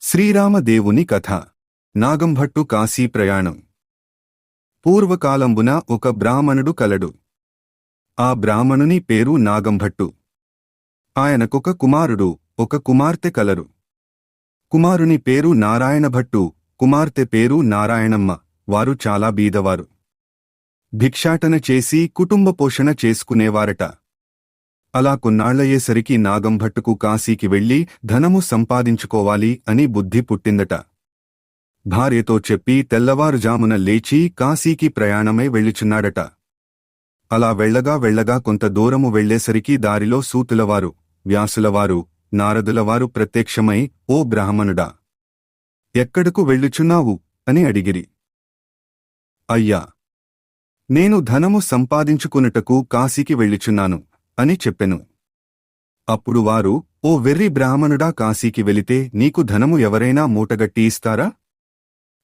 శ్రీరామదేవుని కథ. నాగంభట్టు కాశీ ప్రయాణం. పూర్వకాలంబున ఒక బ్రాహ్మణుడు కలడు. ఆ బ్రాహ్మణుని పేరు నాగంభట్టు. ఆయనకొక కుమారుడు, ఒక కుమార్తె కలరు. కుమారుని పేరు నారాయణభట్టు, కుమార్తె పేరు నారాయణమ్మ. వారు చాలా బీదవారు. భిక్షాటన చేసి కుటుంబ పోషణ చేసుకునేవారట. అలా కొన్నాళ్లయ్యేసరికి నాగంభట్టుకు కాశీకి వెళ్లి ధనము సంపాదించుకోవాలి అని బుద్ధి పుట్టిందట. భార్యతో చెప్పి తెల్లవారుజామున లేచి కాశీకి ప్రయాణమై వెళ్ళుచున్నాడట. అలా వెళ్లగా కొంత దూరము వెళ్లేసరికి దారిలో సూతులవారు, వ్యాసులవారు, నారదులవారు ప్రత్యక్షమై, ఓ బ్రాహ్మణుడా, ఎక్కడకు వెళ్ళుచున్నావు అని అడిగిరి. అయ్యా, నేను ధనము సంపాదించుకునుటకు కాశీకి వెళ్ళుచున్నాను అని చెప్పెను. అప్పుడు వారు, ఓ వెర్రి బ్రాహ్మణుడా, కాశీకి వెళితే నీకు ధనము ఎవరైనా మూటగట్టి ఇస్తారా?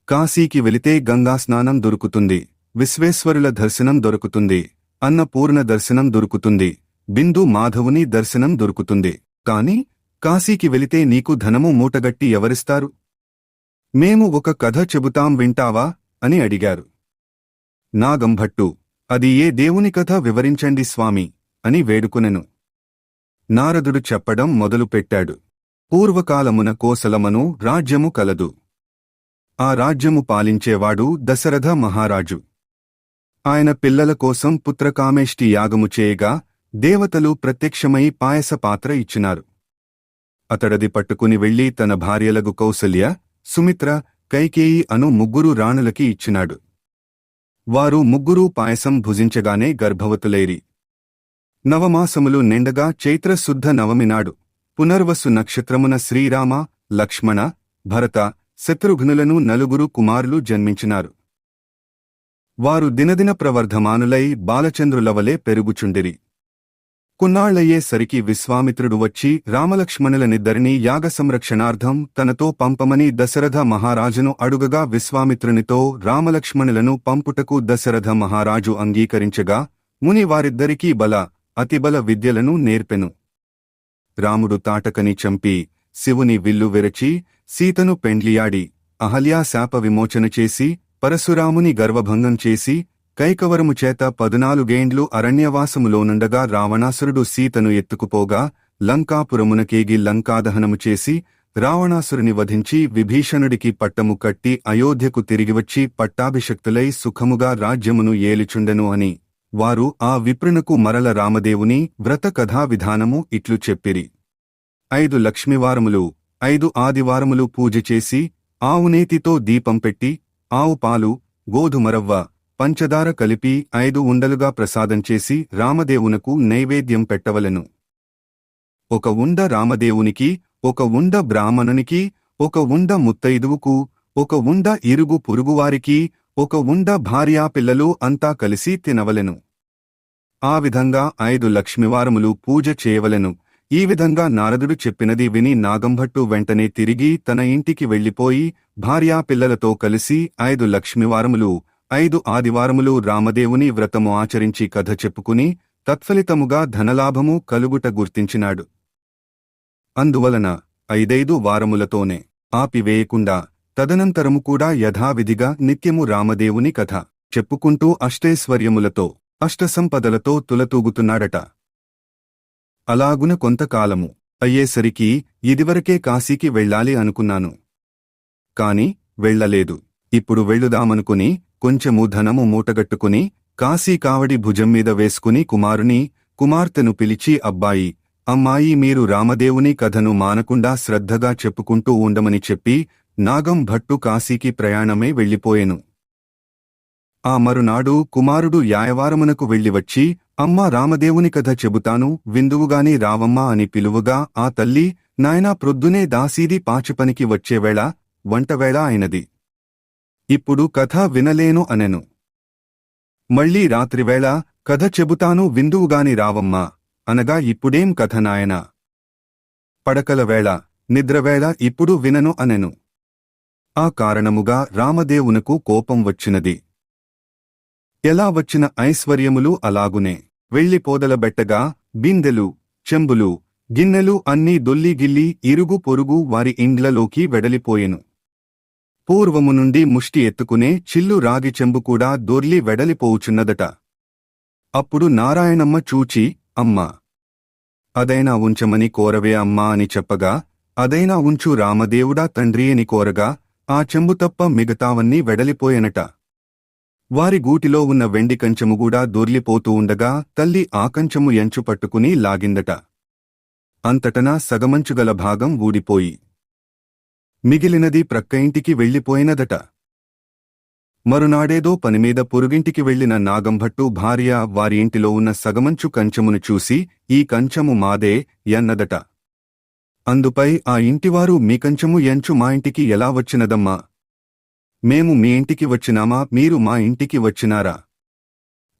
కాశీకి వెళితే గంగాస్నానం దొరుకుతుంది, విశ్వేశ్వరుల దర్శనం దొరుకుతుంది, అన్నపూర్ణ దర్శనం దొరుకుతుంది, బిందు మాధవుని దర్శనం దొరుకుతుంది. కాని కాశీకి వెళితే నీకు ధనము మూటగట్టి ఎవరిస్తారు? మేము ఒక కథ చెబుతాం, వింటావా అని అడిగారు. నాగంభట్టు, అది ఏ దేవుని కథ వివరించండి స్వామి అని వేడుకొనెను. నారదుడు చెప్పడం మొదలుపెట్టాడు. పూర్వకాలమున కోసలమను రాజ్యము కలదు. ఆ రాజ్యము పాలించేవాడు దశరథ మహారాజు. ఆయన పిల్లల కోసం పుత్రకామేష్టి యాగము చేయగా దేవతలు ప్రత్యక్షమై పాయస పాత్ర ఇచ్చినారు. అతడది పట్టుకుని వెళ్లి తన భార్యలగు కౌసల్య, సుమిత్ర, కైకేయి అను ముగ్గురు రాణులకి ఇచ్చినాడు. వారు ముగ్గురూ పాయసం భుజించగానే గర్భవతులైరి. నవమాసములు నిండగా చైత్రశుద్ధ నవమినాడు పునర్వసు నక్షత్రమున శ్రీరామ, లక్ష్మణ, భరత, శత్రుఘ్నులను నలుగురు కుమారులు జన్మించినారు. వారు దినదిన ప్రవర్ధమానులై బాలచంద్రులవలే పెరుగుచుండిరి. కొన్నాళ్లయ్యేసరికి విశ్వామిత్రుడు వచ్చి రామలక్ష్మణులనిద్దరినీ యాగ సంరక్షణార్థం తనతో పంపమని దశరథ మహారాజును అడుగగా విశ్వామిత్రునితో రామలక్ష్మణులను పంపుటకు దశరథ మహారాజు అంగీకరించగా ముని వారిద్దరికీ బల, అతిబల విద్యలను నేర్పెను. రాముడు తాటకని చంపి, శివుని విల్లు విరచి, సీతను పెండ్లియాడి, అహల్యా శాప విమోచన చేసి, పరశురాముని గర్వభంగం చేసి, కైకవరము చేత 14 అరణ్యవాసములోనుండగా రావణాసురుడు సీతను ఎత్తుకుపోగా లంకాపురమునకేగి లంకాదహనము చేసి, రావణాసురుని వధించి విభీషణుడికి పట్టము కట్టి అయోధ్యకు తిరిగివచ్చి పట్టాభిషక్తులై సుఖముగా రాజ్యమును ఏలుచుండెను అని వారు ఆ విప్రునకు మరల రామదేవుని వ్రత కథా విధానము ఇట్లు చెప్పిరి. 5 లక్ష్మివారములు, 5 ఆదివారములు పూజ చేసి, ఆవునేతితో దీపం పెట్టి, ఆవు పాలు, గోధుమరవ్వ, పంచదార కలిపి 5 ఉండలుగా ప్రసాదం చేసి రామదేవునకు నైవేద్యం పెట్టవలెను. 1 ఉండ రామదేవునికి, 1 ఉండ బ్రాహ్మణునికి, 1 ఉండ ముత్తైదువుకు, 1 ఉండ ఇరుగు పొరుగువారికి, 1 ఉండ భార్యాపిల్లలు అంతా కలిసి తినవలెను. ఆ విధంగా 5 లక్ష్మివారములు పూజ చేయవలెను. ఈ విధంగా నారదుడు చెప్పినది విని నాగంభట్టు వెంటనే తిరిగి తన ఇంటికి వెళ్లిపోయి భార్యాపిల్లలతో కలిసి 5 లక్ష్మివారములు, 5 ఆదివారములు రామదేవుని వ్రతము ఆచరించి కథ చెప్పుకుని తత్ఫలితముగా ధనలాభము కలుగుట గుర్తించినాడు. అందువలన 5 వారములతోనే ఆపివేయకుండా తదనంతరము కూడా యథావిధిగా నిత్యము రామదేవుని కథ చెప్పుకుంటూ అష్టైశ్వర్యములతో, అష్టసంపదలతో తులతూగుతున్నాడట. అలాగున కొంతకాలము అయ్యేసరికి ఇదివరకే కాశీకి వెళ్ళాలి అనుకున్నాను. కాని వెళ్లలేదు. ఇప్పుడు వెళ్ళుదామనుకుని కొంచెము ధనము మూటగట్టుకుని కాశీ కావడి భుజంమీద వేసుకుని కుమారుని, కుమార్తెను పిలిచి, అబ్బాయి, అమ్మాయి, మీరు రామదేవుని కథను మానకుండా శ్రద్ధగా చెప్పుకుంటూ ఉండమని చెప్పి నాగంభట్టు కాశీకి ప్రయాణమై వెళ్ళిపోయెను. ఆ మరునాడు కుమారుడు యాయవారమునకు వెళ్ళివచ్చి, అమ్మా, రామదేవుని కథ చెబుతాను, విందువుగాని రావమ్మా అని పిలువగా ఆ తల్లి, నాయనా, ప్రొద్దునే దాసీది పాచిపనికి వచ్చేవేళ, వంటవేళ అయినది. ఇప్పుడు కథ వినలేను అనెను. మళ్లీ రాత్రివేళ, కథ చెబుతాను, విందువుగాని రావమ్మా అనగా, ఇప్పుడేం కథ నాయనా? పడకలవేళ, నిద్రవేళ, ఇప్పుడు వినను అనెను. ఆ కారణముగా రామదేవునకు కోపం వచ్చినది. ఎలా వచ్చిన ఐశ్వర్యములు అలాగునే వెళ్లి పోదలబెట్టగా బిందెలు, చెంబులు, గిన్నెలు అన్నీ దొల్లిగిల్లి ఇరుగు పొరుగు వారి ఇండ్లలోకి వెడలిపోయెను. పూర్వము నుండి ముష్టి ఎత్తుకునే చిల్లు రాగి చెంబు కూడా దొర్లి వెడలిపోవుచున్నదట. అప్పుడు నారాయణమ్మ చూచి, అమ్మా, అదైనా ఉంచమని కోరవే అమ్మా అని చెప్పగా, అదైనా ఉంచు రామదేవుడా తండ్రి అని కోరగా, ఆ చెంబు తప్ప మిగతావన్నీ వెడలిపోయెనట. వారి గూటిలో ఉన్న వెండి కంచముగూడా దొర్లిపోతూ ఉండగా తల్లి ఆ కంచము ఎంచు పట్టుకుని లాగిందట. అంతటనా సగమంచుగల భాగం ఊడిపోయి మిగిలినది ప్రక్క ఇంటికి వెళ్ళిపోయినదట. మరునాడేదో పనిమీద పొరుగింటికి వెళ్లిన నాగంభట్టు భార్య వారి ఇంటిలో ఉన్న సగమంచు కంచమును చూసి, ఈ కంచము మాదే యన్నదట. అందుపై ఆ ఇంటివారు, మీ కంచము ఎంచు మా ఇంటికి ఎలా వచ్చినదమ్మా? మేము మీ ఇంటికి వచ్చినామా, మీరు మా ఇంటికి వచ్చినారా?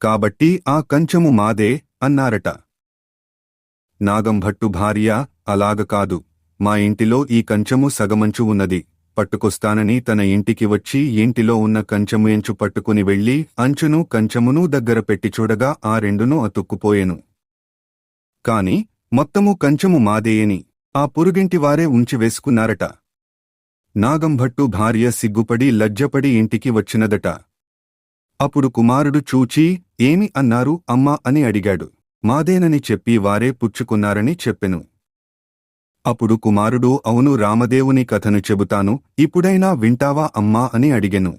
కాబట్టి ఆ కంచము మాదే అన్నారట. నాగంభట్టు భార్య, అలాగ కాదు, మా ఇంటిలో ఈ కంచము సగమంచు ఉన్నది, పట్టుకొస్తానని తన ఇంటికి వచ్చి ఇంటిలో ఉన్న కంచము ఎంచు పట్టుకుని వెళ్లి అంచును కంచమును దగ్గర పెట్టి చూడగా ఆ రెండునూ అతుక్కుపోయెను. కాని మొత్తము కంచము మాదేయని ఆ పొరుగింటివారే ఉంచివేసుకున్నారట. నాగంభట్టు భార్య సిగ్గుపడి లజ్జపడి ఇంటికి వచ్చినదట. అప్పుడు కుమారుడు చూచి, ఏమి అన్నారు అమ్మా అని అడిగాడు. మాదేనని చెప్పి వారే పుచ్చుకున్నారని చెప్పెను. అప్పుడు కుమారుడు, అవును, రామదేవుని కథను చెబుతాను, ఇప్పుడైనా వింటావా అమ్మా అని అడిగెను.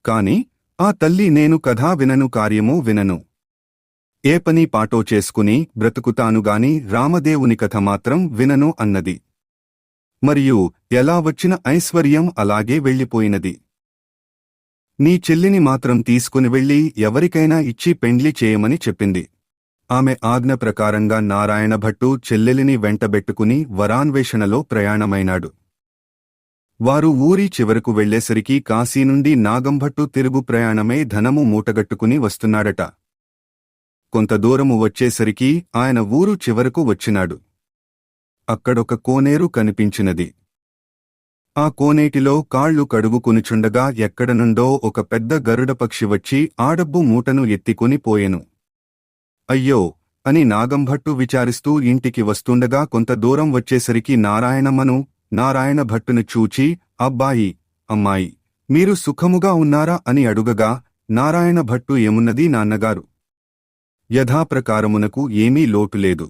కాని ఆ తల్లి, నేను కథా వినను, కార్యమూ వినను, ఏ పని పాటో చేసుకుని బ్రతుకుతానుగాని రామదేవుని కథ మాత్రం వినను అన్నది. మరియు ఎలా వచ్చిన ఐశ్వర్యం అలాగే వెళ్ళిపోయినది. నీ చెల్లిని మాత్రం తీసుకుని వెళ్లి ఎవరికైనా ఇచ్చి పెండ్లి చేయమని చెప్పింది. ఆమె ఆజ్ఞ ప్రకారంగా నారాయణభట్టు చెల్లెలిని వెంటబెట్టుకుని వరాన్వేషణలో ప్రయాణమైనాడు. వారు ఊరి చివరకు వెళ్లేసరికి కాశీ నుండి నాగంభట్టు తిరుగు ప్రయాణమై ధనము మూటగట్టుకుని వస్తున్నాడట. కొంత దూరము వచ్చేసరికి ఆయన ఊరు చివరకు వచ్చినాడు. అక్కడొక కోనేరు కనిపించినది. ఆ కోనేటిలో కాళ్లు కడుగుకునిచుండగా ఎక్కడనుండో ఒక పెద్ద గరుడపక్షి వచ్చి ఆడబ్బు మూటను ఎత్తికుని పోయెను. అయ్యో అని నాగంభట్టు విచారిస్తూ ఇంటికి వస్తుండగా కొంత దూరం వచ్చేసరికి నారాయణభట్టును చూచి, అబ్బాయి, అమ్మాయి, మీరు సుఖముగా ఉన్నారా అని అడుగగా, నారాయణభట్టు, ఏమున్నది నాన్నగారు, యథాప్రకారమునకు ఏమీ లోటులేదు.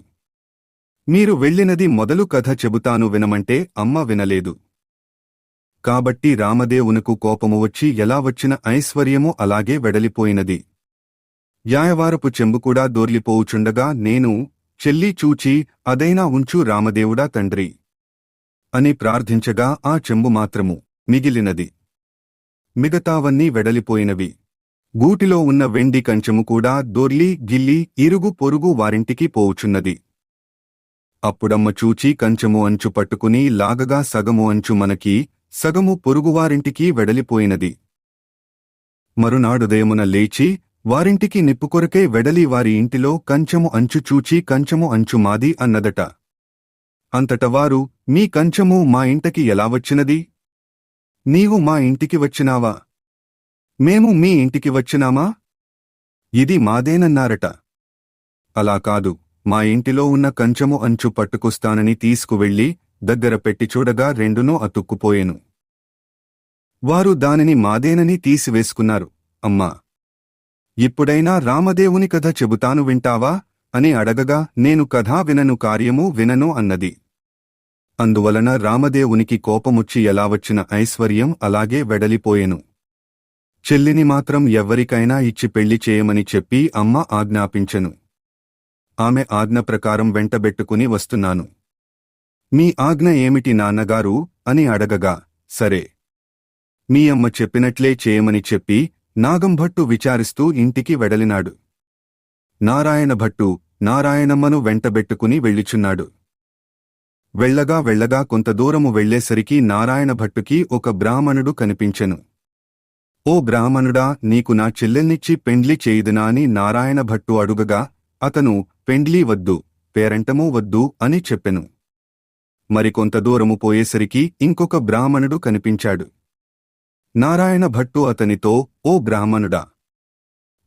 మీరు వెళ్ళినది మొదలు కథ చెబుతాను వినమంటే అమ్మ వినలేదు. కాబట్టి రామదేవునకు కోపము వచ్చి ఎలా వచ్చిన ఐశ్వర్యము అలాగే వెడలిపోయినది. యాయవారపు చెంబుకూడా దోర్లిపోవుచుండగా నేను చెల్లి చూచి, అదైనా ఉంచు రామదేవుడా తండ్రి అని ప్రార్థించగా ఆ చెంబు మాత్రము మిగిలినది. మిగతావన్నీ వెడలిపోయినవి. గూటిలో ఉన్న వెండి కంచము కూడా దొర్లి గిల్లి ఇరుగు పొరుగు వారింటికి పోవుచున్నది. అప్పుడమ్మ చూచి కంచము అంచు పట్టుకుని లాగగా సగము అంచు మనకి, సగము పొరుగువారింటికి వెడలిపోయినది. మరునాడుదయమున లేచి వారింటికి నిప్పుకొరకే వెడలి వారి ఇంటిలో కంచము అంచు చూచి, కంచము అంచు మాది అన్నదట. అంతట వారు, మీ కంచము మా ఇంటికి ఎలా వచ్చినది? నీవు మా ఇంటికి వచ్చినావా? మేము మీ ఇంటికి వచ్చినామా? ఇది మాదేనన్నారట. అలా కాదు, మా ఇంటిలో ఉన్న కంచము అంచు పట్టుకొస్తానని తీసుకువెళ్లి దగ్గర పెట్టి చూడగా రెండునూ అతుక్కుపోయెను. వారు దానిని మాదేనని తీసివేసుకున్నారు. అమ్మా, ఇప్పుడైనా రామదేవుని కథ చెబుతాను వింటావా అని అడగగా, నేను కథా వినను, కార్యమూ వినను అన్నది. అందువలన రామదేవునికి కోపముచ్చి ఎలా వచ్చిన ఐశ్వర్యం అలాగే వెడలిపోయెను. చెల్లిని మాత్రం ఎవ్వరికైనా ఇచ్చి పెళ్లి చేయమని చెప్పి అమ్మ ఆజ్ఞాపించెను. ఆమె ఆజ్ఞ ప్రకారం వెంటబెట్టుకుని వస్తున్నాను. మీ ఆజ్ఞ ఏమిటి నాన్నగారు అని అడగగా, సరే, మీ అమ్మ చెప్పినట్లే చేయమని చెప్పి నాగంభట్టు విచారిస్తూ ఇంటికి వెడలినాడు. నారాయణభట్టు నారాయణమ్మను వెంటబెట్టుకుని వెళ్ళిచున్నాడు. వెళ్ళగా కొంత దూరము వెళ్లేసరికి నారాయణభట్టుకి ఒక బ్రాహ్మణుడు కనిపించెను. ఓ బ్రాహ్మణుడా, నీకు నా చెల్లెల్నిచ్చి పెండ్లి చేయుదునా అని నారాయణభట్టు అడుగగా, అతను, పెండ్లీ వద్దు, పేరంటమూ వద్దు అని చెప్పెను. మరికొంత దూరము పోయేసరికి ఇంకొక బ్రాహ్మణుడు కనిపించాడు. నారాయణభట్టు అతనితో, ఓ బ్రాహ్మణుడా,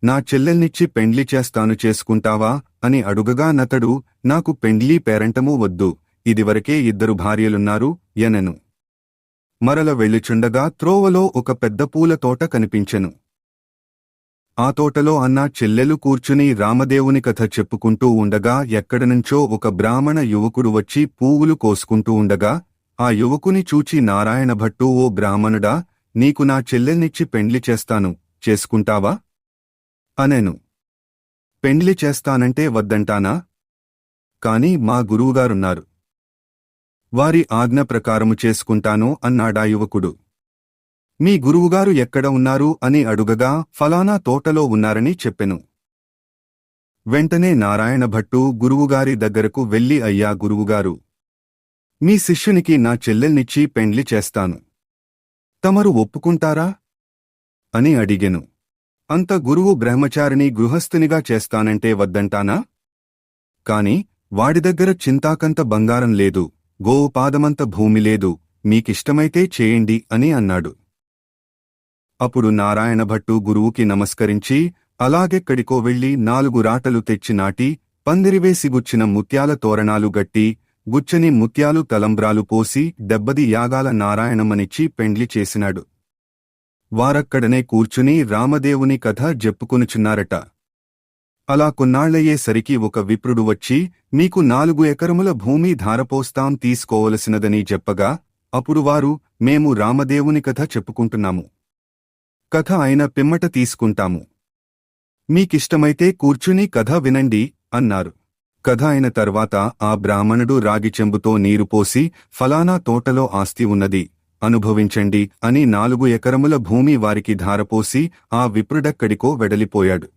నా చెల్లెల్నిచ్చి పెండ్లి చేస్తాను చేసుకుంటావా అని అడుగగా నతడు నాకు పెండ్లీ పేరంటమూ వద్దు, ఇదివరకే 2 భార్యలున్నారు యనెను. మరల వెళ్ళుచుండగా త్రోవలో ఒక పెద్ద పూల తోట కనిపించెను. ఆ తోటలో అన్నా చెల్లెలు కూర్చుని రామదేవుని కథ చెప్పుకుంటూ ఉండగా ఎక్కడనుంచో ఒక బ్రాహ్మణ యువకుడు వచ్చి పువ్వులు కోసుకుంటూ ఉండగా ఆ యువకుని చూచి నారాయణ భట్టు, ఓ బ్రాహ్మణుడా, నీకు నా చెల్లెల్నిచ్చి పెండ్లి చేస్తాను, చేసుకుంటావా అనెను. పెండ్లి చేస్తానంటే వద్దంటానా? కాని మా గురువుగారున్నారు, వారి ఆజ్ఞ ప్రకారము చేసుకుంటాను అన్నాడా యువకుడు. మీ గురువుగారు ఎక్కడ ఉన్నారు అని అడుగగా ఫలానా తోటలో ఉన్నారని చెప్పెను. వెంటనే నారాయణ భట్టు గురువుగారి దగ్గరకు వెళ్లి, అయ్యా గురువుగారు, మీ శిష్యునికి నా చెల్లెల్నిచ్చి పెండ్లి చేస్తాను, తమరు ఒప్పుకుంటారా అని అడిగెను. అంత గురువు బ్రహ్మచారిని గృహస్థునిగా చేస్తానంటే వద్దంటానా? కాని వాడి దగ్గర చింతాకంత బంగారం లేదు, గోపాదమంత భూమి లేదు, మీకిష్టమైతే చేయండి అని అన్నాడు. అప్పుడు నారాయణ భట్టు గురువుకి నమస్కరించి అలాగెక్కడికో వెళ్లి 4 రాటలు తెచ్చి నాటి, పందిరివేసి గుచ్చిన ముత్యాల తోరణాలు గట్టి, గుచ్చని ముత్యాలు తలంబ్రాలు పోసి 70 యాగాల నారాయణమ్మనిచ్చి పెండ్లి చేసినాడు. వారక్కడనే కూర్చుని రామదేవుని కథ జెప్పుకొనుచున్నారట. అలా కొన్నాళ్లయ్యేసరికి ఒక విప్రుడు వచ్చి, మీకు 4 ఎకరముల భూమి ధారపోస్తాం తీసుకోవలసినదని చెప్పగా, అప్పుడు వారు, మేము రామదేవుని కథ చెప్పుకుంటున్నాము, కథ అయిన పిమ్మట తీసుకుంటాము, మీకిష్టమైతే కూర్చుని కథ వినండి అన్నారు. కథ అయిన తర్వాత ఆ బ్రాహ్మణుడు రాగి చెంబుతో నీరు పోసి, ఫలానా తోటలో ఆస్తి ఉన్నది, అనుభవించండి అని 4 ఎకరముల భూమి వారికి ధారపోసి ఆ విప్రుడక్కడికో వెడలిపోయాడు.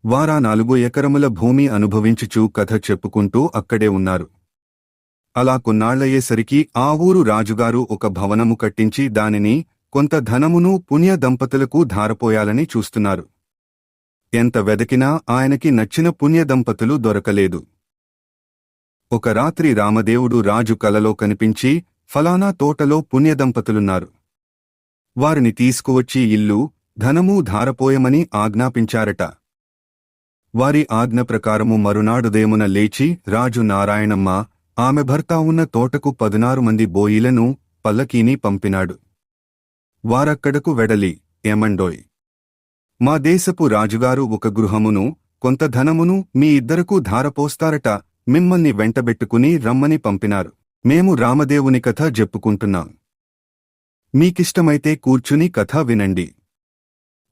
వారా 4 ఎకరముల భూమి అనుభవించుచూ కథ చెప్పుకుంటూ అక్కడే ఉన్నారు. అలా కొన్నాళ్లయ్యేసరికి ఆ ఊరు రాజుగారు ఒక భవనము కట్టించి దానిని కొంత ధనమును పుణ్య దంపతులకు ధారపోయాలని చూస్తున్నారు. ఎంత వెదకినా ఆయనకి నచ్చిన పుణ్య దంపతులు దొరకలేదు. ఒక రాత్రి రామదేవుడు రాజు కలలో కనిపించి, ఫలానా తోటలో పుణ్యదంపతులున్నారు, వారిని తీసుకువచ్చి ఇల్లు, ధనమూ ధారపోయమని ఆజ్ఞాపించారట. వారి ఆజ్ఞ ప్రకారము మరునాడుదేమున లేచి రాజు నారాయణమ్మ, ఆమె భర్త ఉన్న తోటకు 16 మంది బోయిలను, పల్లకీని పంపినాడు. వారక్కడకు వెడలి, ఏమండోయ్, మా దేశపు రాజుగారు ఒక గృహమును, కొంత ధనమును మీ ఇద్దరకూ ధారపోస్తారట, మిమ్మల్ని వెంటబెట్టుకుని రమ్మని పంపినారు. మేము రామదేవుని కథ జెప్పుకుంటున్నాం, మీకిష్టమైతే కూర్చుని కథ వినండి,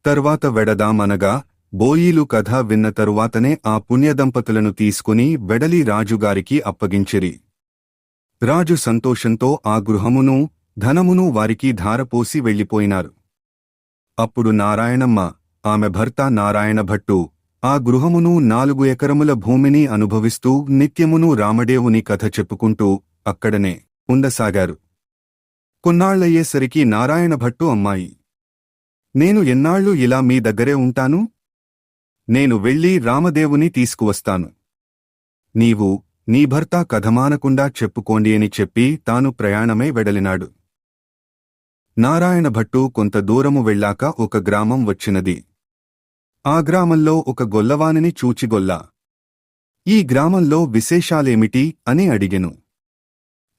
తర్వాత వెడదామనగా బోయీలు కథ విన్న తరువాతనే ఆ పుణ్యదంపతులను తీసుకుని వెడలి రాజుగారికి అప్పగించిరి. రాజు సంతోషంతో ఆ గృహమును, ధనమును వారికి ధారపోసి వెళ్ళిపోయినారు. అప్పుడు నారాయణమ్మ, ఆమె భర్త నారాయణ భట్టు ఆ గృహమును, 4 ఎకరముల భూమిని అనుభవిస్తూ నిత్యమును రామదేవుని కథ చెప్పుకుంటూ అక్కడనే ఉండసాగారు. కొన్నాళ్లయ్యేసరికి నారాయణ భట్టు అమ్మాయి, నేను ఎన్నాళ్లు ఇలా మీ దగ్గరే ఉంటాను? నేను వెళ్లి రామదేవుని తీసుకువస్తాను, నీవు నీ భర్త కథమానకుండా చెప్పుకోండి అని చెప్పి తాను ప్రయాణమై వెడలినాడు. నారాయణ భట్టు కొంత దూరము వెళ్ళాక ఒక గ్రామం వచ్చినది. ఆ గ్రామంలో ఒక గొల్లవానిని చూచి, గొల్లా, ఈ గ్రామంలో విశేషాలేమిటి అని అడిగెను.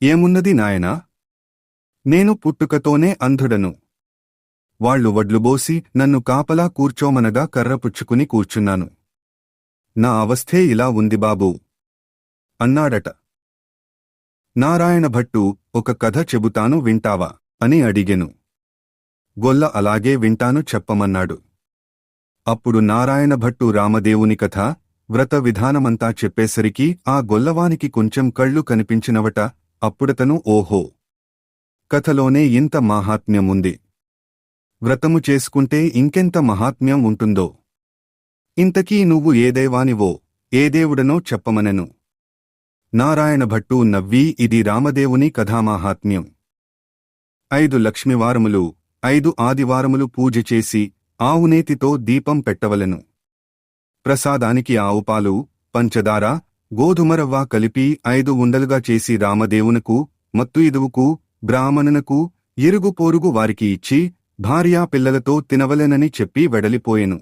ఏమున్నది నాయనా, నేను పుట్టుకతోనే అంధుడను, వాళ్లు వడ్లుబోసి నన్ను కాపలా కూర్చోమనగా కర్రపుచ్చుకుని కూర్చున్నాను, నా అవస్థే ఇలా ఉంది బాబూ అన్నాడట. నారాయణ భట్టు, ఒక కథ చెబుతాను వింటావా అని అడిగెను. గొల్ల అలాగే వింటాను చెప్పమన్నాడు. అప్పుడు నారాయణ భట్టు రామదేవుని కథ, వ్రత విధానమంతా చెప్పేసరికి ఆ గొల్లవానికి కొంచెం కళ్ళు కనిపించినవట. అప్పుడతను, ఓహో, కథలోనే ఇంత మాహాత్మ్యముంది, వ్రతము చేసుకుంటే ఇంకెంత మహాత్మ్యం ఉంటుందో, ఇంతకీ నువ్వు ఏ దైవానివో, ఏ దేవుడనో చెప్పమనెను. నారాయణ భట్టు నవ్వి, ఇది రామదేవుని కథామాహాత్మ్యం. 5 లక్ష్మివారములు, 5 ఆదివారములు పూజ చేసి ఆవునేతితో దీపం పెట్టవలెను. ప్రసాదానికి ఆవుపాలు, పంచదార, గోధుమరవ్వ కలిపి 5 ఉండలుగా చేసి రామదేవునకు, మత్తుయిదువుకు, బ్రాహ్మణునకు, ఇరుగు పోరుగు వారికి ఇచ్చి భార్యా పిల్లలతో తినవలెనని చెప్పి వెడలిపోయెను.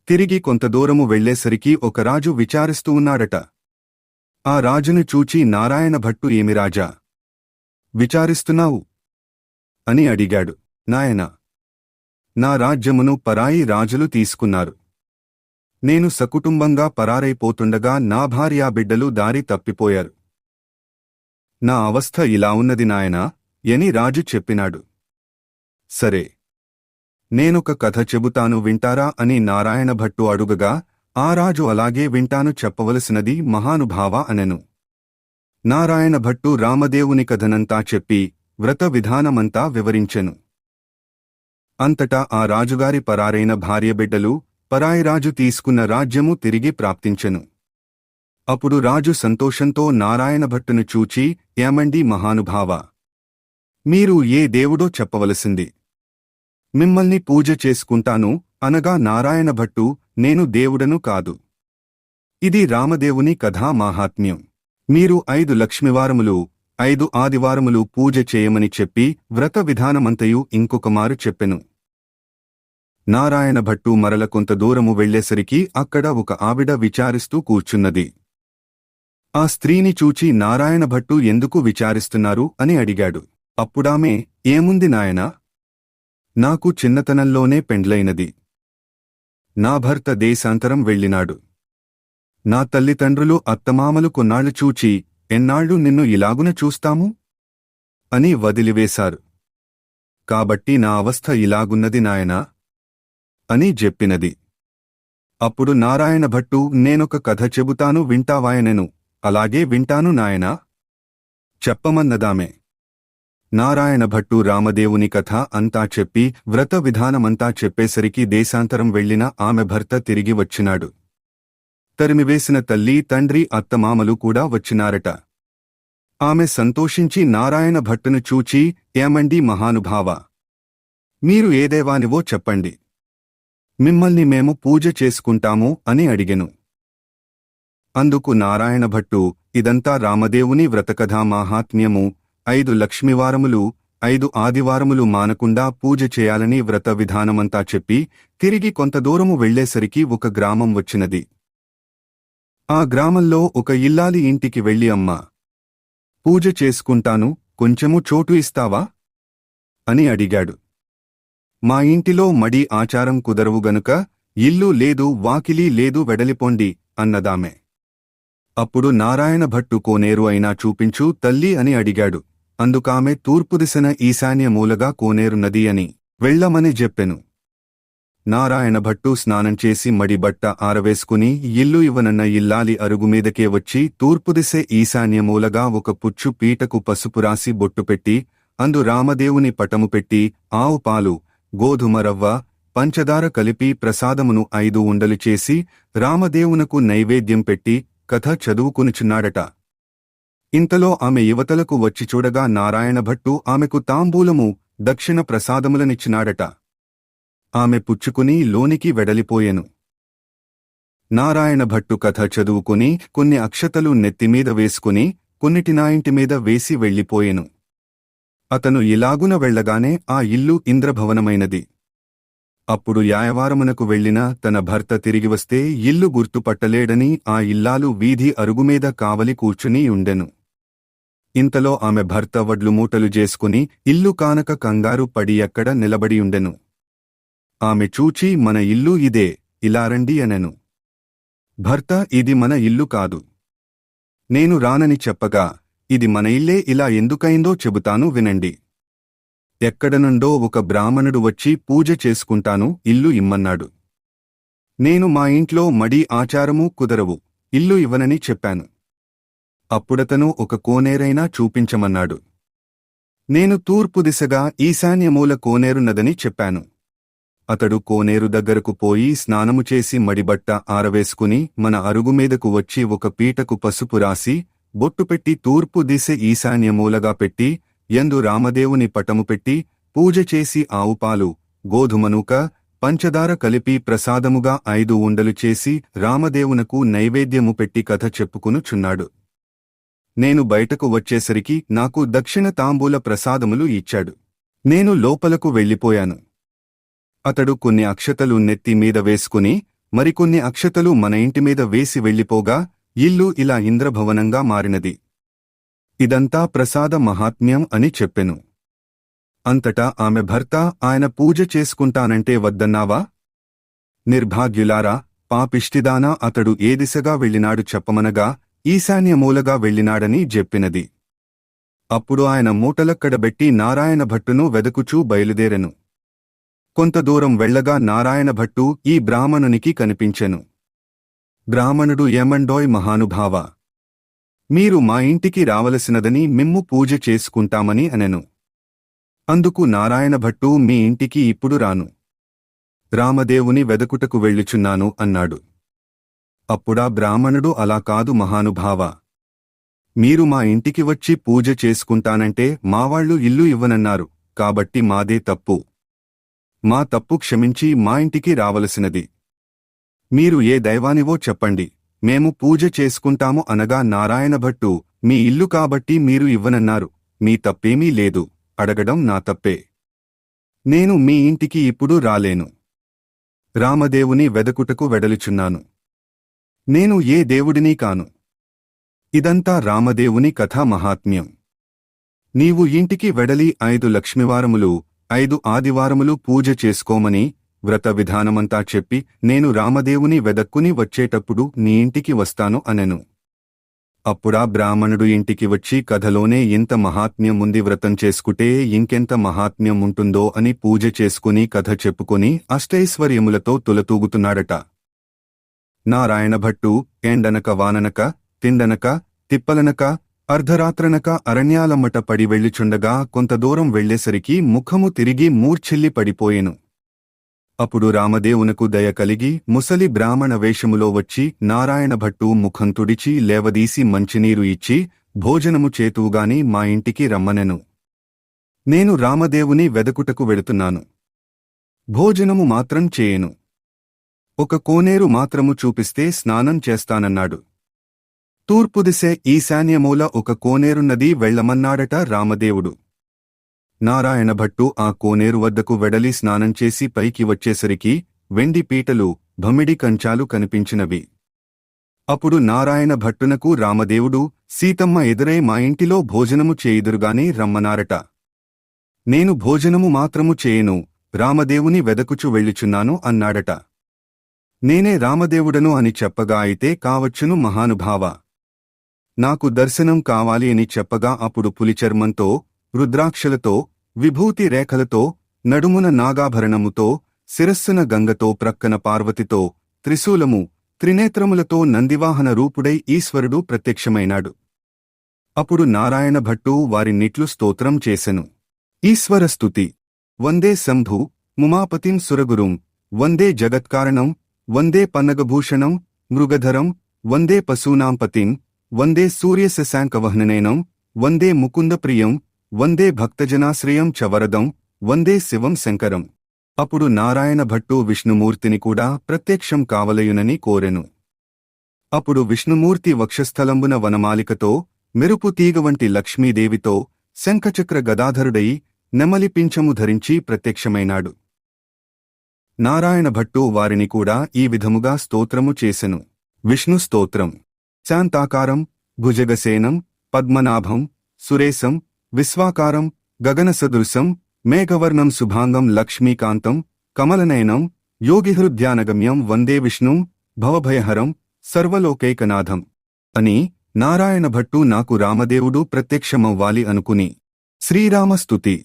తిరిగి కొంత దూరము వెళ్లేసరికి ఒక రాజు విచారిస్తూ ఉన్నాడట. ఆ రాజును చూచి నారాయణ భట్టు ఏమి రాజా విచారిస్తున్నావు అని అడిగాడు. నాయనా, నా రాజ్యమును పరాయి రాజులు తీసుకున్నారు. నేను సకుటుంబంగా పరారైపోతుండగా నా భార్యా బిడ్డలు దారి తప్పిపోయారు. నా అవస్థ ఇలా ఉన్నది నాయనా అని రాజు చెప్పినాడు. సరే, నేనొక కథ చెబుతాను వింటారా అని నారాయణ భట్టు అడుగగా ఆ రాజు అలాగే వింటాను, చెప్పవలసినది మహానుభావ అనెను. నారాయణ భట్టు రామదేవుని కథనంతా చెప్పి వ్రత విధానమంతా వివరించెను. అంతటా ఆ రాజుగారి పరారైన భార్యబిడ్డలు, పరాయిరాజు తీసుకున్న రాజ్యము తిరిగి ప్రాప్తించెను. అప్పుడు రాజు సంతోషంతో నారాయణ భట్టును చూచి, ఏమండి మహానుభావా, మీరు ఏ దేవుడో చెప్పవలసింది. మిమ్మల్ని పూజ చేసుకుంటాను అనగా నారాయణ భట్టు, నేను దేవుడను కాదు. ఇది రామదేవుని కథా మాహాత్మ్యం. మీరు 5 లక్ష్మివారములు 5 ఆదివారములు పూజ చేయమని చెప్పి వ్రత విధానమంతయు ఇంకొకమారు చెప్పెను. నారాయణ భట్టు మరల కొంత దూరము వెళ్లేసరికి అక్కడ ఒక ఆవిడ విచారిస్తూ కూర్చున్నది. ఆ స్త్రీని చూచి నారాయణ భట్టు ఎందుకు విచారిస్తున్నారు అని అడిగాడు. అప్పుడామె, ఏముంది నాయనా, నాకు చిన్నతనంలోనే పెండ్లైనది. నా భర్త దేశాంతరం వెళ్ళినాడు. నా తల్లిదండ్రులు అత్తమామలు కొన్నాళ్లు చూచి, ఎన్నాళ్లు నిన్ను ఇలాగున చూస్తాము అని వదిలివేశారు. కాబట్టి నా అవస్థ ఇలాగున్నది నాయనా అని చెప్పినది. అప్పుడు నారాయణ భట్టు, నేనొక కథ చెబుతాను వింటావాయనెను. అలాగే వింటాను నాయనా చెప్పమన్నదామె. నారాయణ భట్టు రామదేవుని కథ అంతా చెప్పి వ్రత విధానమంతా చెప్పేసరికి దేశాంతరం వెళ్లిన ఆమె భర్త తిరిగి వచ్చినాడు. తరిమివేసిన తల్లి, తండ్రి, అత్తమామలు కూడా వచ్చినారట. ఆమె సంతోషించి నారాయణ భట్టును చూచి, ఏమండి మహానుభావా, మీరు ఏ దేవానివో చెప్పండి. మిమ్మల్ని మేము పూజ చేసుకుంటాము అని అడిగెను. అందుకు నారాయణ భట్టు, ఇదంతా రామదేవుని వ్రతకథా మాహాత్మ్యము. 5 లక్ష్మివారములు 5 ఆదివారములు మానకుండా పూజ చేయాలని వ్రత విధానమంతా చెప్పి తిరిగి కొంత దూరము వెళ్లేసరికి ఒక గ్రామం వచ్చినది. ఆ గ్రామంలో ఒక ఇల్లాలి ఇంటికి వెళ్లి, అమ్మా, పూజ చేసుకుంటాను, కొంచెము చోటు ఇస్తావా అని అడిగాడు. మా ఇంటిలో మడి ఆచారం కుదరవు గనుక ఇల్లు లేదు, వాకిలి లేదు, వెడలిపోండి అన్నదామె. అప్పుడు నారాయణ భట్టు, కోనేరు అయినా చూపించు తల్లి అని అడిగాడు. అందుకామె తూర్పు దిశన ఈశాన్య మూలగా కోనేరున్నది అని వెళ్లమని చెప్పెను. నారాయణ భట్టు స్నానం చేసి మడి బట్ట ఆరవేసుకుని ఇల్లు ఇవ్వనన్న ఇల్లాలి అరుగుమీదకే వచ్చి తూర్పు దిశ ఈశాన్యమూలగా ఒక పుచ్చు పీటకు పసుపు రాసి బొట్టు పెట్టి అందు రామదేవుని పటము పెట్టి ఆవు పాలు, గోధుమ రవ్వ, పంచదార కలిపి ప్రసాదమును 5 ఉండలు చేసి రామదేవునకు నైవేద్యం పెట్టి కథ చదువుకునుచున్నాడట. ఇంతలో ఆమె యువతలకు వచ్చి చూడగా నారాయణ భట్టు ఆమెకు తాంబూలము, దక్షిణ ప్రసాదములనిచ్చినాడట. ఆమె పుచ్చుకుని లోనికి వెడలిపోయెను. నారాయణ భట్టు కథ చదువుకుని కొన్ని అక్షతలు నెత్తిమీద వేసుకుని కొన్నిటినా ఇంటిమీద వేసి వెళ్లిపోయెను. అతను ఇలాగున వెళ్లగానే ఆ ఇల్లు ఇంద్రభవనమైనది. అప్పుడు యాయవారమునకు వెళ్లిన తన భర్త తిరిగివస్తే ఇల్లు గుర్తుపట్టలేడని ఆ ఇల్లాలు వీధి అరుగుమీద కావలి కూర్చుని ఉండెను. ఇంతలో ఆమె భర్త వడ్లు మూటలు చేసుకుని ఇల్లు కానక కంగారు పడి అక్కడ నిలబడియుండెను. ఆమె చూచి, మన ఇల్లు ఇదే, ఇలా రండి అనెను. భర్త, ఇది మన ఇల్లు కాదు. నేను రానని చెప్పగా, ఇది మన ఇల్లే, ఇలా ఎందుకైందో చెబుతాను వినండి. ఎక్కడనుండో ఒక బ్రాహ్మణుడు వచ్చి పూజ చేసుకుంటాను, ఇల్లు ఇమ్మన్నాడు. నేను మా ఇంట్లో మడి ఆచారము కుదరవు, ఇల్లు ఇవ్వనని చెప్పాను. అప్పుడతను ఒక కోనేరైనా చూపించమన్నాడు. నేను తూర్పు దిశగా ఈశాన్యమూల కోనేరున్నదని చెప్పాను. అతడు కోనేరు దగ్గరకు పోయి స్నానము చేసి మడిబట్ట ఆరవేసుకుని మన అరుగుమీదకు వచ్చి ఒక పీటకు పసుపు రాసి బొట్టుపెట్టి తూర్పు దిశ ఈశాన్యమూలగా పెట్టి యందు రామదేవుని పటము పెట్టి పూజ చేసి ఆవుపాలు, గోధుమనూక, పంచదార కలిపి ప్రసాదముగా 5 ఉండలు చేసి రామదేవునకు నైవేద్యము పెట్టి కథ చెప్పుకునుచున్నాడు. నేను బయటకు వచ్చేసరికి నాకు దక్షిణ తాంబూల ప్రసాదములు ఇచ్చాడు. నేను లోపలకు వెళ్ళిపోయాను. అతడు కొన్ని అక్షతలు నెత్తి మీద వేసుకుని మరికొన్ని అక్షతలు మన ఇంటిమీద వేసి వెళ్ళిపోగా ఇల్లు ఇలా ఇంద్రభవనంగా మారినది. ఇదంతా ప్రసాద మహాత్మ్యం అని చెప్పెను. అంతటా ఆమె భర్త, ఆయన పూజ చేసుకుంటానంటే వద్దన్నావా? నిర్భాగ్యులారా, పాపిష్టిదానా, అతడు ఏ దిశగా వెళ్ళినాడు చెప్పమనగా ఈశాన్యమూలగా వెళ్ళినాడని చెప్పినది. అప్పుడు ఆయన మూటలక్కడబెట్టి నారాయణ భట్టును వెదకుచూ బయలుదేరెను. కొంత దూరం వెళ్లగా నారాయణ భట్టు ఈ బ్రాహ్మణునికి కనిపించెను. బ్రాహ్మణుడు, ఏమండోయ్ మహానుభావా, మీరు మా ఇంటికి రావలసినదని మిమ్ము పూజ చేసుకుంటామని అనెను. అందుకు నారాయణ భట్టు, మీ ఇంటికి ఇప్పుడు రాను, రామదేవుని వెదకుటకు వెళ్ళుచున్నాను అన్నాడు. అప్పుడా బ్రాహ్మణుడు, అలా కాదు మహానుభావా, మీరు మా ఇంటికి వచ్చి పూజ చేసుకుంటానంటే మావాళ్లు ఇల్లు ఇవ్వనన్నారు, కాబట్టి మాదే తప్పు. మా తప్పు క్షమించి మా ఇంటికి రావలసినది. మీరు ఏ దైవానివో చెప్పండి, మేము పూజ చేసుకుంటాము అనగా నారాయణ భట్టు, మీ ఇల్లు కాబట్టి మీరు ఇవ్వనన్నారు, మీ తప్పేమీ లేదు, అడగడం నా తప్పే. నేను మీ ఇంటికి ఇప్పుడు రాలేను. రామదేవుని వెదకుటకు వెడలుచున్నాను. నేను ఏ దేవుడినీ కాను. ఇదంతా రామదేవుని కథా మహాత్మ్యం. నీవు ఇంటికి వెడలి 5 లక్ష్మివారములు 5 ఆదివారములు పూజ చేసుకోమని వ్రత విధానమంతా చెప్పి నేను రామదేవుని వెదక్కుని వచ్చేటప్పుడు నీ ఇంటికి వస్తాను అనెను. అప్పుడా బ్రాహ్మణుడు ఇంటికి వచ్చి, కథలోనే ఇంత మహాత్మ్యం ఉంది, వ్రతం చేసుకుటే ఇంకెంత మహాత్మ్యం ఉంటుందో అని పూజ చేసుకుని కథ చెప్పుకుని అష్టైశ్వర్యములతో తులతూగుతున్నాడట. నారాయణ భట్టు ఎండనక వాననక తిండనక తిప్పలనక అర్ధరాత్రనక అరణ్యాలమ్మట పడి వెళ్ళిచుండగా కొంత దూరం వెళ్లేసరికి ముఖము తిరిగి మూర్ఛిల్లి పడిపోయెను. అప్పుడు రామదేవునకు దయ కలిగి ముసలి బ్రాహ్మణ వేషములో వచ్చి నారాయణ భట్టు ముఖం తుడిచి లేవదీసి మంచినీరు ఇచ్చి భోజనము చేతువుగాని మా ఇంటికి రమ్మనెను. నేను రామదేవుని వెదకుటకు వెళుతున్నాను. భోజనము మాత్రం చేయను. ఒక కోనేరు మాత్రము చూపిస్తే స్నానం చేస్తానన్నాడు. తూర్పు దిశే ఈశాన్యమూల ఒక కోనేరున్నది వెళ్లమన్నాడట రామదేవుడు. నారాయణ భట్టు ఆ కోనేరు వద్దకు వెడలి స్నానం చేసి పైకి వచ్చేసరికి వెండి పీటలు, భమిడి కంచాలు కనిపించినవి. అప్పుడు నారాయణ భట్టునకు రామదేవుడు, సీతమ్మ ఎదురై మా ఇంటిలో భోజనము చేయుదురుగాని రమ్మనారట. నేను భోజనము మాత్రము చేయను, రామదేవుని వెదకుచు వెళ్ళుచున్నాను అన్నాడట. నేనే రామదేవుడను అని చెప్పగా, అయితే కావచ్చును మహానుభావా, నాకు దర్శనం కావాలి అని చెప్పగా అప్పుడు పులిచర్మంతో, రుద్రాక్షలతో, విభూతి రేఖలతో, నడుమున నాగాభరణముతో, శిరస్సున గంగతో, ప్రక్కన పార్వతితో, త్రిశూలము, త్రినేత్రములతో నందివాహన రూపుడై ఈశ్వరుడు ప్రత్యక్షమైనాడు. అప్పుడు నారాయణ భట్టు వారిన్నిట్లు స్తోత్రం చేసెను. ఈశ్వరస్తుతి. వందే శంభు ముమాపతిం సురగురుం, వందే జగత్కారణం, వందే పన్నగభూషణం మృగధరం, వందే పశూనాం పతిం, వందే సూర్యశశాంకవహ్ననేనం, వందే ముకుందప్రియం, వందే భక్తజనాశ్రయం చ వరదం, వందే శివం శంకరం. అప్పుడు నారాయణ భట్టు విష్ణుమూర్తిని కూడా ప్రత్యక్షం కావలయునని కోరెను. అప్పుడు విష్ణుమూర్తి వక్షస్థలంబున వనమాలికతో, మెరుపు తీగ వంటి లక్ష్మీదేవితో, శంఖచక్ర గదాధరుడై నెమలి పింఛము ధరించి ప్రత్యక్షమైనాడు. నారాయణ భట్టు వారిని కూడా ఈ విధముగా స్తోత్రము చేసెను. విష్ణు స్తోత్రం. శాంతాకారం, భుజగసేనం, పద్మనాభం, సురేశం, విశ్వాకారం, గగనసదృశం, మేఘవర్ణం శుభాంగం లక్ష్మీకాంతం, కమలనయనం, యోగిహృద్యానగమ్యం వందే విష్ణుం, భవభయహరం, సర్వలోకైకనాథం అని నారాయణ భట్టు నాకు రామదేవుడు ప్రత్యక్షమవ్వాలి అనుకుని. శ్రీరామస్తుతి.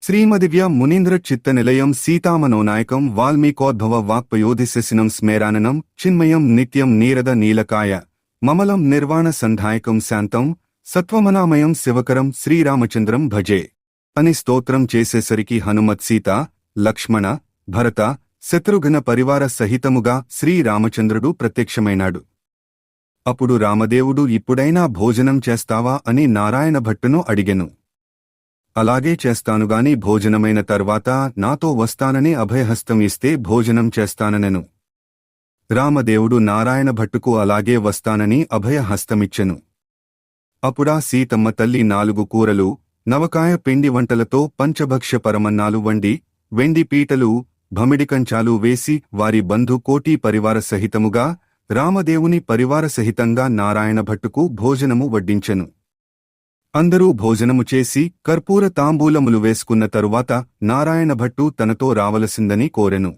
శ్రీమదివ్య మునీంద్ర చిత్తనిలయం సీతామనోనాయకం వాల్మీకోద్భవ వాక్పయోధిశసినం స్మేరాననం చిన్మయం నిత్యం నీరద నీలకాయ మమలం నిర్వాణ సంధాయకం శాంతం సత్వమనామయం శివకరం శ్రీరామచంద్రం భజే అని స్తోత్రం చేసేసరికి హనుమత్, సీత, లక్ష్మణ, భరత, శత్రుఘ్న పరివార సహితముగా శ్రీరామచంద్రుడు ప్రత్యక్షమైనాడు. అప్పుడు రామదేవుడు, ఇప్పుడైనా భోజనం చేస్తావా అని నారాయణ భట్టును అడిగెను. అలాగే చేస్తానుగాని భోజనమైన తర్వాత నాతో వస్తానని అభయహస్తం ఇస్తే భోజనం చేస్తాననెను. రామదేవుడు నారాయణ భట్టుకు అలాగే వస్తానని అభయహస్తమిచ్చెను. అప్పుడా సీతమ్మ తల్లి 4 కూరలు, నవకాయ పిండి వంటలతో పంచభక్ష్య పరమన్నాలు వండి, వెండి పీటలు, భమిడి కంచాలు వేసి వారి బంధు కోటి పరివార సహితముగా రామదేవుని పరివార సహితంగా నారాయణ భట్టుకు భోజనము వడ్డించెను. అందరూ భోజనము చేసి కర్పూర తాంబూలములు వేసుకున్న తరువాత నారాయణ భట్టు తనతో రావలసిందని కోరెను.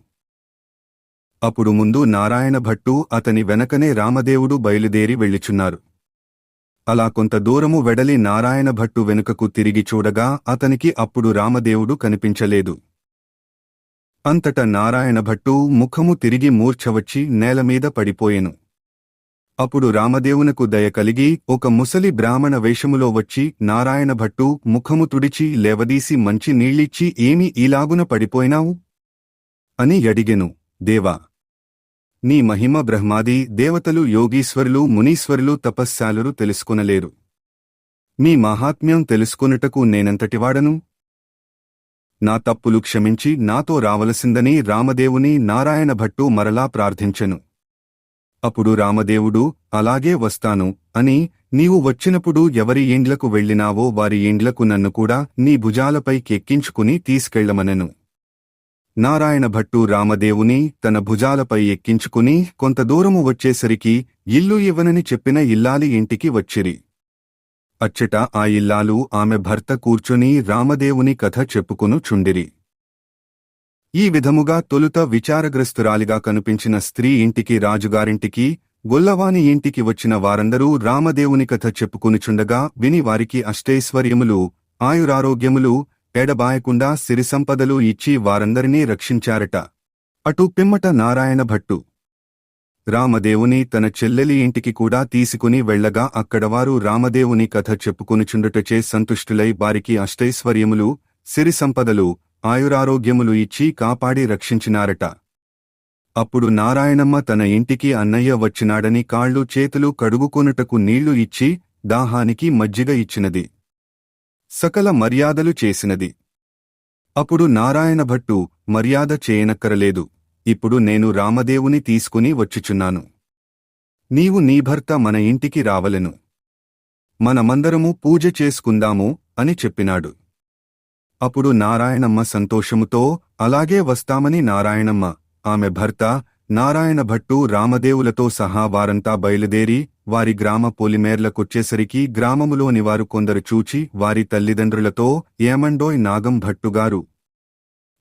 అప్పుడు ముందు నారాయణ భట్టు అతని వెనకనే రామదేవుడు బయలుదేరి వెళ్ళిచున్నారు. అలా కొంత దూరము వెడలి నారాయణ భట్టు వెనుకకు తిరిగి చూడగా అతనికి అప్పుడు రామదేవుడు కనిపించలేదు. అంతట నారాయణ భట్టు ముఖము తిరిగి మూర్ఛవచ్చి నేలమీద పడిపోయెను. అప్పుడు రామదేవునకు దయ కలిగి ఒక ముసలి బ్రాహ్మణ వేషములో వచ్చి నారాయణ భట్టు ముఖము తుడిచి లేవదీసి మంచి నీళ్ళిచ్చి ఏమి ఈలాగున పడిపోయినావు అని అడిగెను. దేవా, నీ మహిమ బ్రహ్మాది దేవతలు యోగీశ్వరులు మునీశ్వరులు తపస్శాలురు తెలుసుకొనలేరు. మీ మహాత్మ్యం తెలుసుకొనుటకు నేనెంతటివాడను? నా తప్పులు క్షమించి నాతో రావలసిందని రామదేవుని నారాయణ భట్టు మరలా ప్రార్థించెను. అప్పుడు రామదేవుడు అలాగే వస్తాను అని, నీవు వచ్చినప్పుడు ఎవరి ఇండ్లకు వెళ్ళినావో వారి ఇండ్లకు నన్ను కూడా నీ భుజాలపై కెక్కించుకుని తీసుకెళ్లమనెను. నారాయణ భట్టు రామదేవుని తన భుజాలపై ఎక్కించుకుని కొంత దూరము వచ్చేసరికి ఇల్లు ఇవ్వనని చెప్పిన ఇల్లాలి ఇంటికి వచ్చిరి. అచ్చట ఆ ఇల్లాలు ఆమె భర్త కూర్చుని రామదేవుని కథ చెప్పుకును చుండిరి. ఈ విధముగా తొలుత విచారగ్రస్తురాలిగా కనిపించిన స్త్రీ ఇంటికి రాజుగారింటికి గొల్లవాని ఇంటికి వచ్చిన వారందరూ రామదేవుని కథ చెప్పుకునిచుండగా విని వారికి అష్టైశ్వర్యములు ఆయురారోగ్యములు ఎడబాయకుండా సిరిసంపదలు ఇచ్చి వారందరినీ రక్షించారట. అటు పిమ్మట నారాయణ భట్టు రామదేవుని తన చెల్లెలి ఇంటికి కూడా తీసుకుని వెళ్లగా అక్కడవారు రామదేవుని కథ చెప్పుకునిచుండుటచే సంతుష్టులై వారికి అష్టైశ్వర్యములు సిరిసంపదలు ఆయురారోగ్యములు ఇచ్చి కాపాడి రక్షించినారట. అప్పుడు నారాయణమ్మ తన ఇంటికి అన్నయ్య వచ్చినాడని కాళ్ళు చేతులు కడుగుకొనుటకు నీళ్లు ఇచ్చి దాహానికి మజ్జిగ ఇచ్చినది. సకల మర్యాదలు చేసినది. అప్పుడు నారాయణ భట్టు మర్యాద చేయనక్కరలేదు, ఇప్పుడు నేను రామదేవుని తీసుకుని వచ్చుచున్నాను. నీవు నీ భర్త మన ఇంటికి రావలెను. మనమందరము పూజ చేసుకుందాము అని చెప్పినాడు. అప్పుడు నారాయణమ్మ సంతోషముతో అలాగే వస్తామని నారాయణమ్మ, ఆమె భర్త నారాయణ భట్టు రామదేవులతో సహా వారంతా బయలుదేరి వారి గ్రామ పొలిమేర్లకొచ్చేసరికి గ్రామములోని వారు కొందరు చూచి వారి తల్లిదండ్రులతో, ఏమండోయ్ నాగం భట్టుగారు,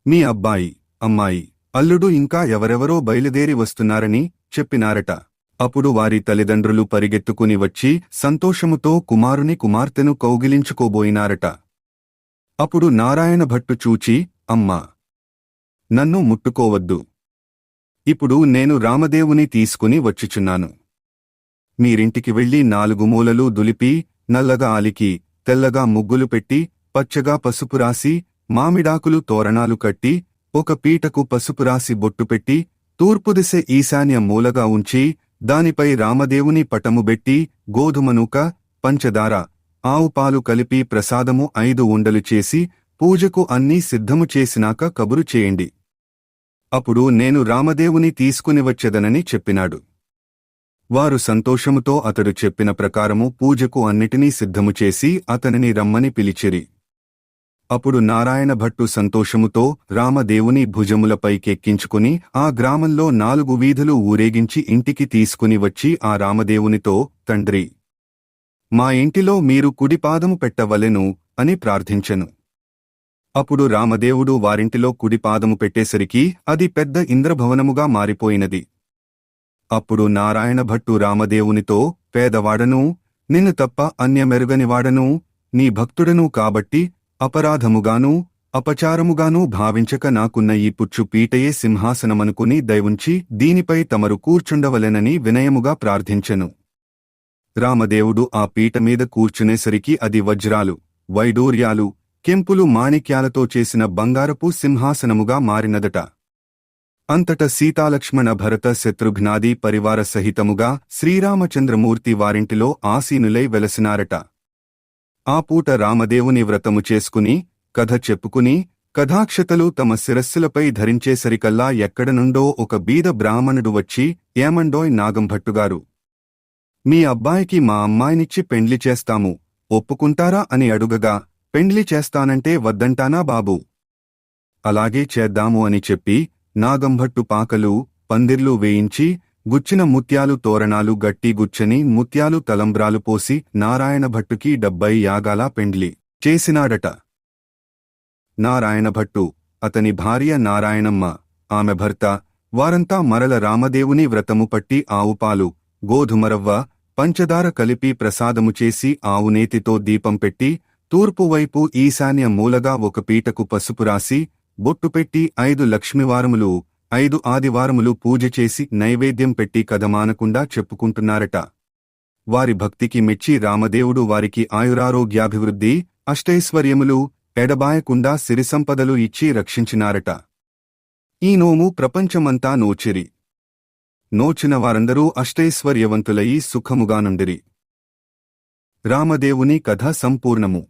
మీ అబ్బాయి అమ్మాయి అల్లుడు ఇంకా ఎవరెవరో బయలుదేరి వస్తున్నారని చెప్పినారట. అప్పుడు వారి తల్లిదండ్రులు పరిగెత్తుకుని వచ్చి సంతోషముతో కుమారుని కుమార్తెను కౌగిలించుకోబోయినారట. అప్పుడు నారాయణ భట్టు చూచి, అమ్మా, నన్ను ముట్టుకోవద్దు. ఇప్పుడు నేను రామదేవుని తీసుకుని వచ్చుచున్నాను. మీరింటికి వెళ్లి 4 మూలలు దులిపి నల్లగా ఆలికి తెల్లగా ముగ్గులు పెట్టి పచ్చగా పసుపు రాసి మామిడాకులు తోరణాలు కట్టి ఒక పీటకు పసుపు రాసి బొట్టు పెట్టి తూర్పు దిశ ఈశాన్య మూలగా ఉంచి దానిపై రామదేవుని పటము బెట్టి గోధుమనూక పంచదార ఆవుపాలు కలిపి ప్రసాదము 5 ఉండలు చేసి పూజకు అన్నీ సిద్ధము చేసినాక కబురు చేయండి. అప్పుడు నేను రామదేవుని తీసుకుని వచ్చెదనని చెప్పినాడు. వారు సంతోషముతో అతడు చెప్పిన ప్రకారము పూజకు అన్నిటినీ సిద్ధము చేసి అతనిని రమ్మని పిలిచిరి. అప్పుడు నారాయణ భట్టు సంతోషముతో రామదేవుని భుజములపైకెక్కించుకుని ఆ గ్రామంలో 4 వీధులు ఊరేగించి ఇంటికి తీసుకుని వచ్చి ఆ రామదేవునితో, తండ్రి, మా ఇంటిలో మీరు కుడిపాదము పెట్టవలెను అని ప్రార్థించెను. అప్పుడు రామదేవుడు వారింటిలో కుడిపాదము పెట్టేసరికి అది పెద్ద ఇంద్రభవనముగా మారిపోయినది. అప్పుడు నారాయణ భట్టు రామదేవునితో, పేదవాడనూ నిన్ను తప్ప అన్యమెరుగనివాడనూ నీ భక్తుడనూ కాబట్టి అపరాధముగానూ అపచారముగానూ భావించక నాకున్న ఈ పుచ్చు పీటయే సింహాసనమనుకుని దయవుంచి దీనిపై తమరు కూర్చుండవలెనని వినయముగా ప్రార్థించెను. రామదేవుడు ఆ పీట మీద కూర్చునేసరికి అది వజ్రాలు, వైడూర్యాలు, కెంపులు మాణిక్యాలతో చేసిన బంగారపు సింహాసనముగా మారినదట. అంతట సీతాలక్ష్మణ భరత శత్రుఘ్నాది పరివార సహితముగా శ్రీరామచంద్రమూర్తి వారింటిలో ఆసీనులై వెలసినారట. ఆ పూట రామదేవుని వ్రతము చేసుకుని కథ చెప్పుకుని కథాక్షతలు తమ శిరస్సులపై ధరించేసరికల్లా ఎక్కడనుండో ఒక బీద బ్రాహ్మణుడు వచ్చి, ఏమండోయ్ నాగంభట్టుగారు, మీ అబ్బాయికి మా అమ్మాయినిచ్చి పెండ్లి చేస్తాము, ఒప్పుకుంటారా అని అడుగగా, పెండ్లి చేస్తానంటే వద్దంటానా బాబూ? అలాగే చేద్దాము అని చెప్పి నాగంభట్టు పాకలు పందిర్లు వేయించి గుచ్చిన ముత్యాలు తోరణాలు గట్టి గుచ్చని ముత్యాలు తలంబ్రాలు పోసి నారాయణ భట్టుకి 70 యాగాల పెండ్లి చేసినాడట. నారాయణ భట్టు, అతని భార్య నారాయణమ్మ, ఆమె భర్త, వారంతా మరల రామదేవుని వ్రతము పట్టి ఆవుపాలు, గోధుమరవ్వ, పంచదార కలిపి ప్రసాదము చేసి ఆవునేతితో దీపం పెట్టి తూర్పువైపు ఈశాన్య మూలగా ఒక పీటకు పసుపు రాసి బొట్టుపెట్టి 5 లక్ష్మివారములు 5 ఆదివారములు పూజ చేసి నైవేద్యం పెట్టి కదమానకుండా చెప్పుకుంటున్నారట. వారి భక్తికి మెచ్చి రామదేవుడు వారికి ఆయురారోగ్యాభివృద్ధి, అష్టైశ్వర్యములు, ఎడబాయకుండా సిరిసంపదలు ఇచ్చి రక్షించినారట. ఈ నోము ప్రపంచమంతా నోచిరి. నోచిన వారందరూ అష్టైశ్వర్యవంతులయి సుఖముగానుండిరి. రామదేవుని కథ సంపూర్ణము.